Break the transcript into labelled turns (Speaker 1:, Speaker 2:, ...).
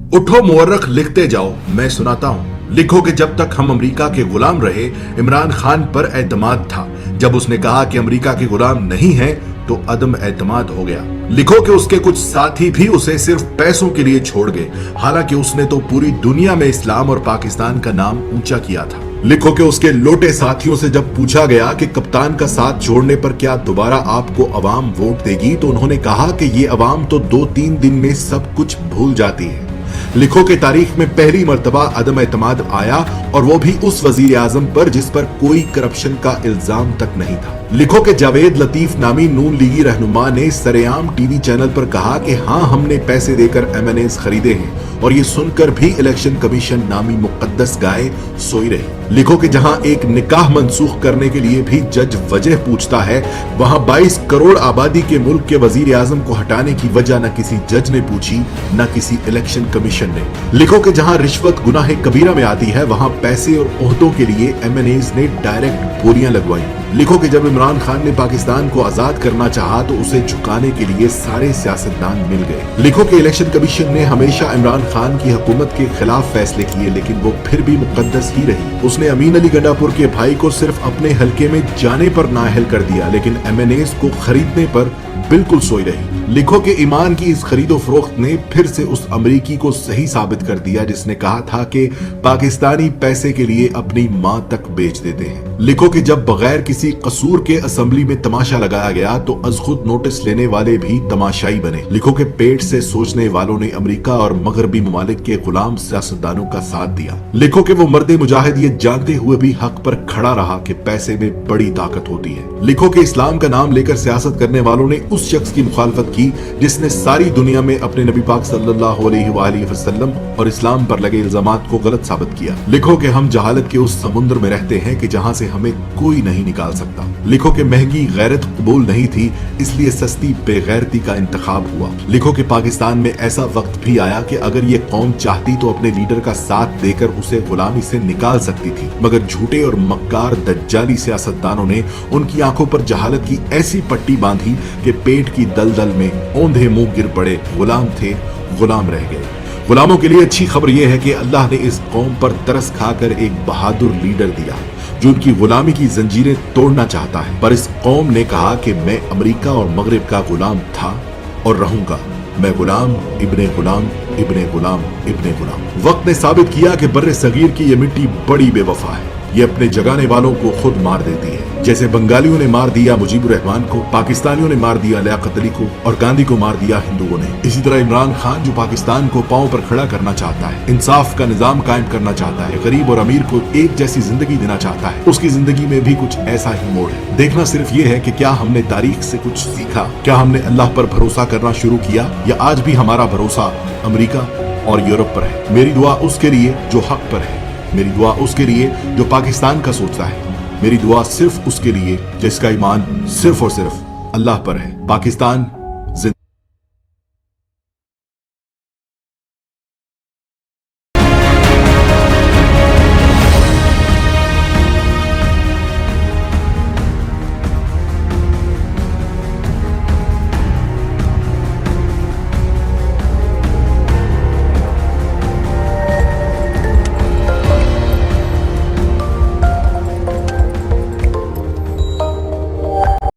Speaker 1: उठो मुअर्रख लिखते जाओ, मैं सुनाता हूँ। लिखो कि जब तक हम अमेरिका के गुलाम रहे, इमरान खान पर एतमाद था। जब उसने कहा कि अमेरिका के गुलाम नहीं है तो अदम एतमाद हो गया। लिखो कि उसके कुछ साथी भी उसे सिर्फ पैसों के लिए छोड़ गए, हालांकि उसने तो पूरी दुनिया में इस्लाम और पाकिस्तान का नाम ऊंचा किया था। लिखो कि उसके लोटे साथियों से जब पूछा गया कि कप्तान का साथ छोड़ने पर क्या दोबारा आपको अवाम वोट देगी, तो उन्होंने कहा कि ये अवाम तो 2-3 दिन में सब कुछ भूल जाती है। लिखो कि तारीख में पहली मर्तबा अदम एतमाद आया, और वो भी उस वजीर आजम पर जिस पर कोई करप्शन का इल्जाम तक नहीं था। लिखो कि जावेद लतीफ नामी नून लीगी रहनुमा ने सरेआम टीवी चैनल पर कहा कि हाँ, हमने पैसे देकर एमएनएस खरीदे हैं, और ये सुनकर भी इलेक्शन कमीशन नामी मुकद्दस गाय सोई रही। लिखो कि जहां एक निकाह मनसूख करने के लिए भी जज वजह पूछता है, वहां 22 करोड़ आबादी के मुल्क के वजीर आजम को हटाने की वजह न किसी जज ने पूछी, न किसी इलेक्शन कमीशन ने। लिखो कि जहां रिश्वत गुनाह कबीरा में आती है, वहां पैसे और ओहदों के लिए एमएनएस ने डायरेक्ट गोलियां लगवाई। लिखो कि जब इमरान खान ने पाकिस्तान को आजाद करना चाहा तो उसे झुकाने के लिए सारे सियासतदान मिल गए। लिखो कि इलेक्शन कमीशन ने हमेशा इमरान खान की हुकूमत के खिलाफ फैसले किए, लेकिन वो फिर भी मुकद्दस ही रही। उसने अमीन अली गंडापुर के भाई को सिर्फ अपने हलके में जाने पर नाअहल कर दिया, लेकिन एमएनएस को खरीदने पर बिल्कुल सोई रही। लिखो कि ईमान की इस खरीदो फरोख्त ने फिर से उस अमरीकी को सही साबित कर दिया जिसने कहा था कि पाकिस्तानी पैसे के लिए अपनी मां तक बेच देते हैं। लिखो कि जब बगैर किसी कसूर के असेंबली में तमाशा लगाया गया तो अज खुद नोटिस लेने वाले भी तमाशाई बने। लिखो कि पेट से सोचने वालों ने अमेरिका और मगरबी ममालिक के गुलाम सियासतदानों का साथ दिया। लिखो कि वो मर्दे मुजाहिद ये जानते हुए भी हक पर खड़ा रहा कि पैसे में बड़ी ताकत होती है। लिखो कि इस्लाम का नाम लेकर सियासत करने वालों ने उस शख्स की मुखालफत की जिसने सारी दुनिया में अपने नबी पाक सल्लल्लाहु अलैहि वसल्लम और इस्लाम पर लगे इल्जामात को गलत साबित किया। लिखो कि हम जहालत के उस समुद्र में रहते हैं कि जहां से हमें कोई नहीं निकाल सकता। लिखो कि महंगी गैरत कबूल नहीं थी, इसलिए सस्ती बेगैरती का इंतखाब हुआ। लिखो कि पाकिस्तान में ऐसा वक्त भी आया कि अगर ये कौम चाहती तो अपने लीडर का साथ देकर उसे गुलामी से निकाल सकती थी, मगर झूठे और मक्कार दज्जाली सियासतदानों ने उनकी आंखों पर जहालत की ऐसी पट्टी बांधी कि पेट की दलदल में औंधे मुंह गिर पड़े। गुलाम थे, गुलाम रह गए। गुलामों के लिए अच्छी खबर यह है कि अल्लाह ने इस कौम पर तरस खाकर एक बहादुर लीडर दिया जो उनकी गुलामी की जंजीरें तोड़ना चाहता है। पर इस कौम ने कहा कि मैं अमेरिका और मगरिब का गुलाम था और रहूंगा। मैं गुलाम इब्ने गुलाम इब्ने गुलाम इब्ने गुलाम। वक्त ने साबित किया कि बर्रे सगीर की ये मिट्टी बड़ी बेवफा है। ये अपने जगाने वालों को खुद मार देती है। जैसे बंगालियों ने मार दिया मुजीबुर रहमान को, पाकिस्तानियों ने मार दिया लियाकत अली को, और गांधी को मार दिया हिंदुओं ने। इसी तरह इमरान खान जो पाकिस्तान को पांव पर खड़ा करना चाहता है, इंसाफ का निजाम कायम करना चाहता है, गरीब और अमीर को एक जैसी जिंदगी देना चाहता है, उसकी जिंदगी में भी कुछ ऐसा ही मोड़ है। देखना सिर्फ ये है कि क्या हमने तारीख से कुछ सीखा, क्या हमने अल्लाह पर भरोसा करना शुरू किया, या आज भी हमारा भरोसा अमेरिका और यूरोप पर है। मेरी दुआ उसके लिए जो हक पर है, मेरी दुआ उसके लिए जो पाकिस्तान का सोचता है, मेरी दुआ सिर्फ उसके लिए जिसका ईमान सिर्फ और सिर्फ अल्लाह पर है। पाकिस्तान